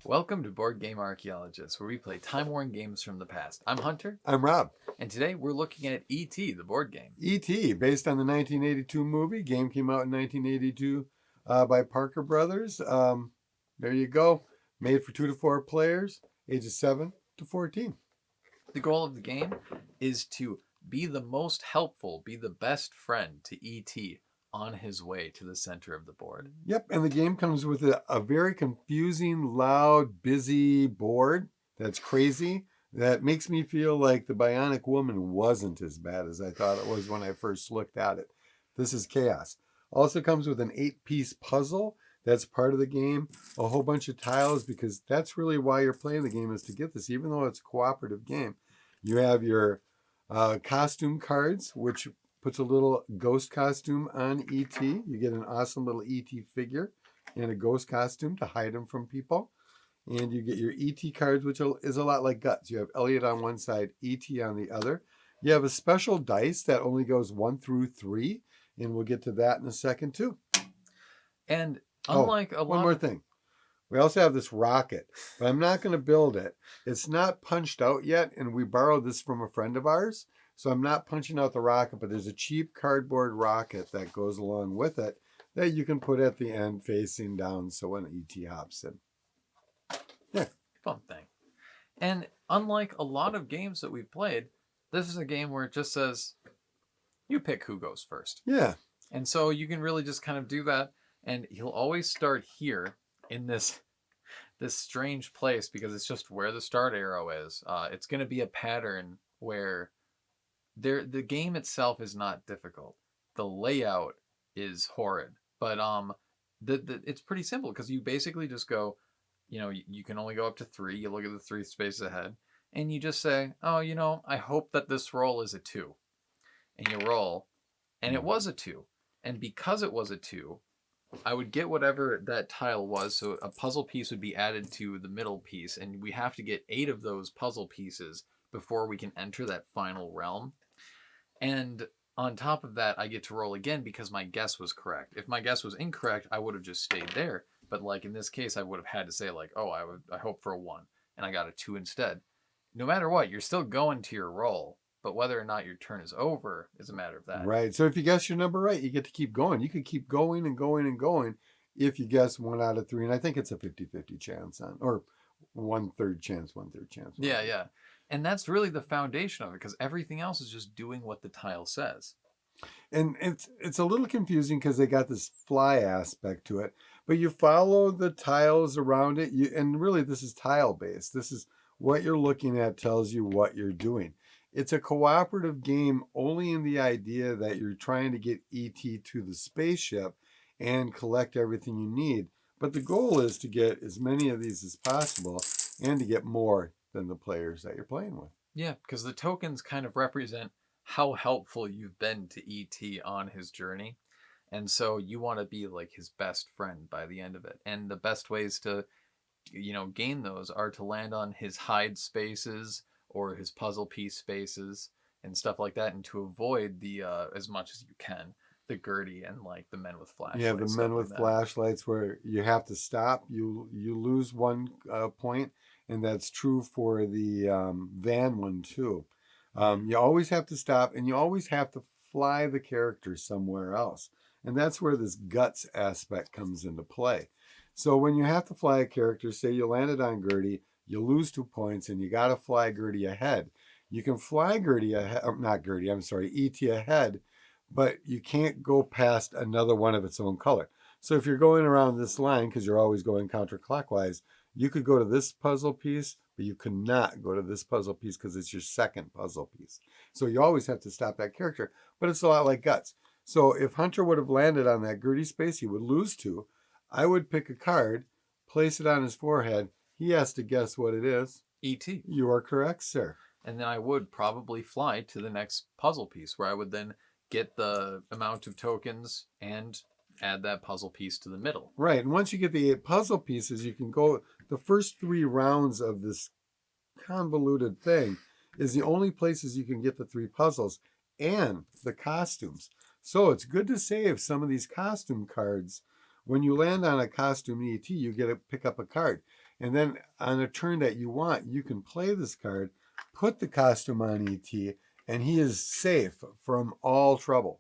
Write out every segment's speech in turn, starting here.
Welcome to Board Game Archaeologists, where we play time-worn games from the past. I'm Hunter, I'm Rob. and today we're looking at E.T., the board game. E.T., based on the 1982 movie. Game came out in 1982 by Parker Brothers. There you go. Made for 2 to 4 players, ages 7 to 14. The goal of the game is to be the most helpful, be the best friend to E.T. on his way to the center of the board. Yep, and the game comes with a very confusing, loud, busy board that's crazy. That makes me feel like the Bionic Woman wasn't as bad as I thought it was when I first looked at it. This is chaos. Also comes with an 8-piece puzzle. That's part of the game. A whole bunch of tiles, because that's really why you're playing the game, is to get this. Even though it's a cooperative game, you have your costume cards, which puts a little ghost costume on E.T. You get an awesome little E.T. figure and a ghost costume to hide him from people. And you get your E.T. cards, which is a lot like Guts. You have Elliot on one side, E.T. on the other. You have a special dice that only goes 1 through 3, and we'll get to that in a second too. And unlike one more thing. We also have this rocket, but I'm not going to build it. It's not punched out yet, and we borrowed this from a friend of ours. So I'm not punching out the rocket, but there's a cheap cardboard rocket that goes along with it that you can put at the end facing down so when E.T. hops in. Yeah. Fun thing. And unlike a lot of games that we've played, this is a game where it just says, you pick who goes first. Yeah. And so you can really just kind of do that, and he'll always start here in this strange place because it's just where the start arrow is. It's going to be a pattern where the game itself is not difficult. The layout is horrid, but it's pretty simple because you basically just go, you can only go up to 3. You look at the 3 spaces ahead, and you just say, oh, I hope that this roll is a 2, and you roll, and it was a 2, and because it was a 2, I would get whatever that tile was, so a puzzle piece would be added to the middle piece, and we have to get 8 of those puzzle pieces before we can enter that final realm. And on top of that, I get to roll again because my guess was correct. If my guess was incorrect, I would have just stayed there. But like in this case, I would have had to say like, oh, I hope for a 1, and I got a 2 instead. No matter what, you're still going to your roll, but whether or not your turn is over is a matter of that. Right. So if you guess your number right, you get to keep going. You could keep going and going and going if you guess 1 out of 3. And I think it's a 50-50 chance or 1/3 chance, 1/3 chance. Yeah. And that's really the foundation of it, because everything else is just doing what the tile says. And it's a little confusing because they got this fly aspect to it, but you follow the tiles around it. And really, this is tile based. This is what you're looking at tells you what you're doing. It's a cooperative game only in the idea that you're trying to get E.T. to the spaceship and collect everything you need. But the goal is to get as many of these as possible and to get more than the players that you're playing with. Yeah, because the tokens kind of represent how helpful you've been to E.T. on his journey. And so you want to be like his best friend by the end of it. And the best ways to, gain those are to land on his hide spaces or his puzzle piece spaces and stuff like that, and to avoid the, as much as you can, the Gertie and like the men with flashlights. Yeah, the men with flashlights where you have to stop. You lose 1 point. And that's true for the van one too. You always have to stop, and you always have to fly the character somewhere else. And that's where this guts aspect comes into play. So when you have to fly a character, say you landed on Gertie, you lose 2 points, and you got to fly Gertie ahead. You can fly Gertie ahead, E.T. ahead, but you can't go past another one of its own color. So if you're going around this line, because you're always going counterclockwise, you could go to this puzzle piece, but you cannot go to this puzzle piece because it's your second puzzle piece. So you always have to stop that character, but it's a lot like Guts. So if Hunter would have landed on that Gertie space, he would lose 2. I would pick a card, place it on his forehead. He has to guess what it is. E.T. You are correct, sir. And then I would probably fly to the next puzzle piece where I would then get the amount of tokens and add that puzzle piece to the middle. Right. And once you get the 8 puzzle pieces, you can go. The first 3 rounds of this convoluted thing is the only places you can get the 3 puzzles and the costumes. So it's good to save some of these costume cards. When you land on a costume ET, you get to pick up a card. And then on a turn that you want, you can play this card, put the costume on ET, and he is safe from all trouble.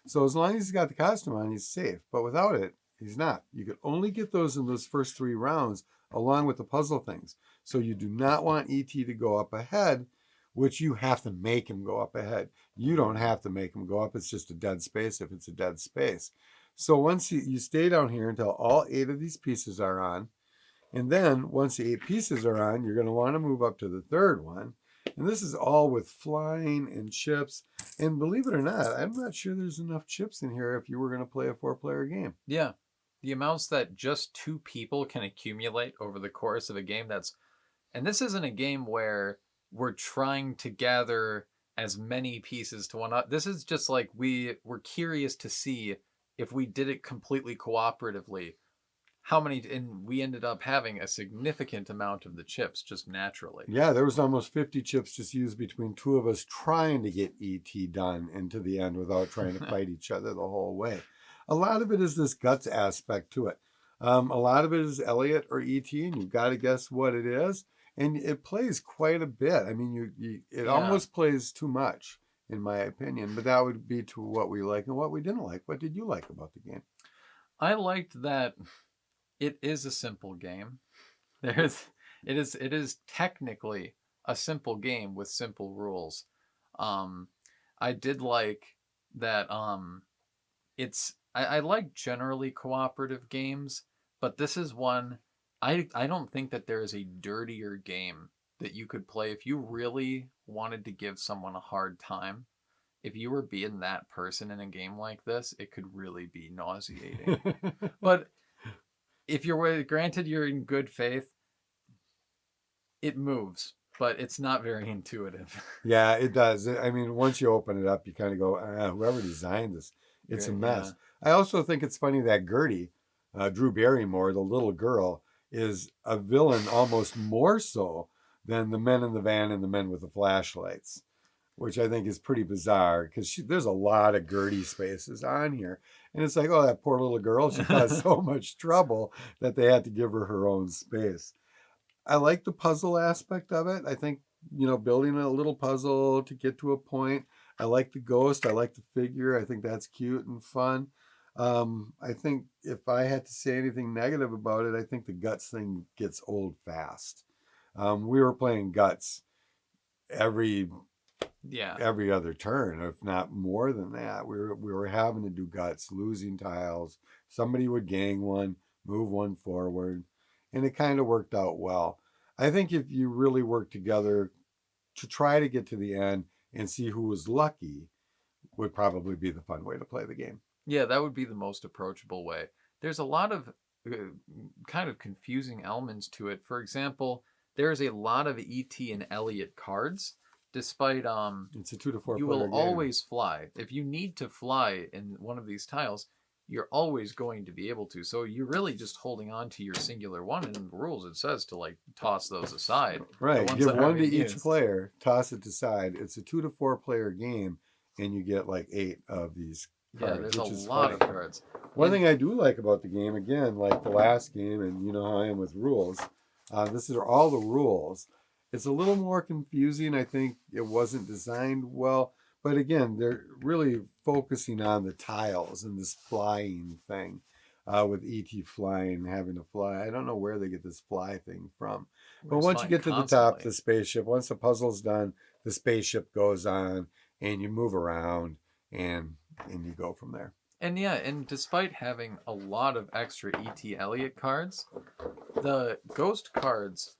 So as long as he's got the costume on, he's safe. But without it, he's not. You can only get those in those first 3 rounds along with the puzzle things. So you do not want ET to go up ahead, which you have to make him go up ahead. You don't have to make him go up. It's just a dead space if it's a dead space. So once you stay down here until all 8 of these pieces are on. And then once the 8 pieces are on, you're going to want to move up to the 3rd one. And this is all with flying and chips. And believe it or not, I'm not sure there's enough chips in here if you were going to play a 4-player game. Yeah. The amounts that just 2 people can accumulate over the course of a game, and this isn't a game where we're trying to gather as many pieces to one. This is just like we're curious to see if we did it completely cooperatively, how many, and we ended up having a significant amount of the chips just naturally. Yeah, there was almost 50 chips just used between 2 of us trying to get ET done into the end without trying to fight each other the whole way. A lot of it is this guts aspect to it. A lot of it is Elliot or ET, and you've got to guess what it is. And it plays quite a bit. I mean, it almost plays too much, in my opinion. But that would be to what we like and what we didn't like. What did you like about the game? I liked that it is a simple game. It is technically a simple game with simple rules. I did like that. I like generally cooperative games, but this is one. I don't think that there is a dirtier game that you could play if you really wanted to give someone a hard time. If you were being that person in a game like this, it could really be nauseating. But if granted you're in good faith, it moves, but it's not very intuitive. Yeah, it does. I mean, once you open it up, you kind of go, whoever designed this, it's a mess. Yeah. I also think it's funny that Gertie, Drew Barrymore, the little girl, is a villain almost more so than the men in the van and the men with the flashlights, which I think is pretty bizarre because there's a lot of Gertie spaces on here. And it's like, oh, that poor little girl, she caused so much trouble that they had to give her own space. I like the puzzle aspect of it. I think, building a little puzzle to get to a point. I like the ghost. I like the figure. I think that's cute and fun. I think if I had to say anything negative about it, I think the guts thing gets old fast. We were playing guts every other turn, if not more than that. We were having to do guts, losing tiles. Somebody would gang one, move one forward, and it kind of worked out well. I think if you really work together to try to get to the end and see who was lucky would probably be the fun way to play the game. Yeah, that would be the most approachable way. There's a lot of kind of confusing elements to it. For example, there's a lot of E.T. and Elliot cards. Despite it's a 2 to 4 you will game. always fly. If you need to fly in one of these tiles, you're always going to be able to. So you're really just holding on to your singular one. And in the rules, it says to toss those aside. Right. Give one to each player, toss it aside. It's a 2 to 4 player game, and you get 8 of these cards. Yeah, there's a lot of cards. One thing I do like about the game, again, like the last game, and you know how I am with rules, this is all the rules. It's a little more confusing. I think it wasn't designed well. But again, they're really focusing on the tiles and this flying thing with E.T. flying, having to fly. I don't know where they get this fly thing from. But once you get to the top, the spaceship, once the puzzle's done, the spaceship goes on and you move around and you go from there. And yeah, and despite having a lot of extra E.T. Elliot cards, the ghost cards,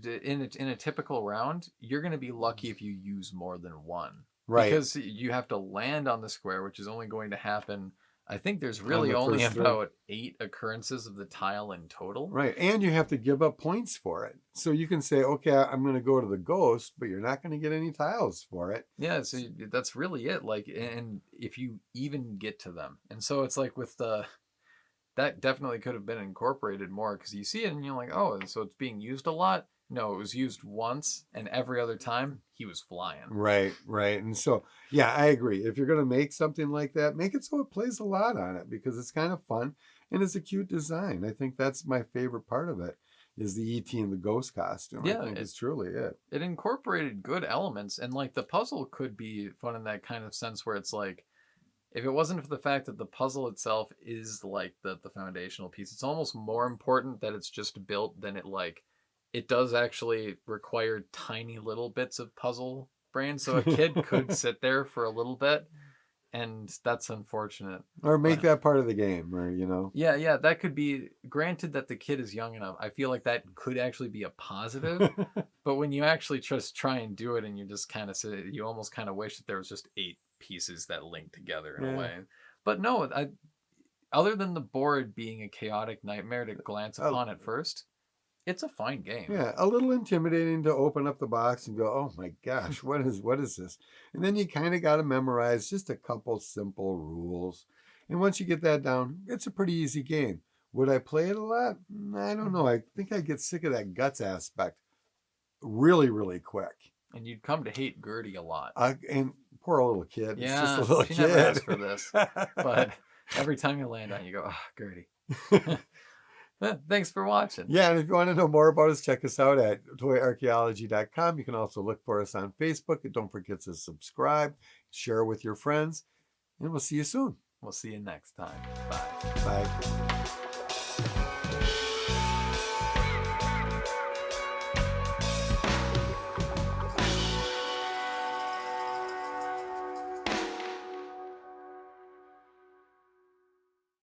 in a typical round, you're going to be lucky if you use more than one. Right. Because you have to land on the square, which is only going to happen. I think there's really only about 8 occurrences of the tile in total. Right. And you have to give up points for it. So you can say, okay, I'm going to go to the ghost, but you're not going to get any tiles for it. Yeah. So that's really it. And if you even get to them. And so it's like with that definitely could have been incorporated more because you see it and you're like, oh, so it's being used a lot. No, it was used once, and every other time he was flying. Right. And so, yeah, I agree. If you're going to make something like that, make it so it plays a lot on it because it's kind of fun. and it's a cute design. I think that's my favorite part of it, is the E.T. and the ghost costume. Yeah, I think it's truly it. It incorporated good elements, and like the puzzle could be fun in that kind of sense where it's like, if it wasn't for the fact that the puzzle itself is like the foundational piece, it's almost more important that it's just built than it does actually require tiny little bits of puzzle brain. So a kid could sit there for a little bit, and that's unfortunate. Or make But that part of the game, or yeah, that could be granted that the kid is young enough. I feel like that could actually be a positive. But when you actually just try and do it, and you just kind of say, you almost kind of wish that there was just 8 pieces that link together in a way. But no, other than the board being a chaotic nightmare to glance upon at first, it's a fine game. Yeah, a little intimidating to open up the box and go, oh my gosh, what is this? And then you kind of got to memorize just a couple simple rules. And once you get that down, it's a pretty easy game. Would I play it a lot? I don't know. I think I get sick of that guts aspect really, really quick. And you'd come to hate Gertie a lot. And poor little kid. Yeah, it's just a little she kid. never asked for this. But every time you land on it, you go, oh, Gertie. Thanks for watching. Yeah, and if you want to know more about us, check us out at toyarchaeology.com. You can also look for us on Facebook. And don't forget to subscribe, share with your friends, and we'll see you soon. We'll see you next time. Bye. Bye.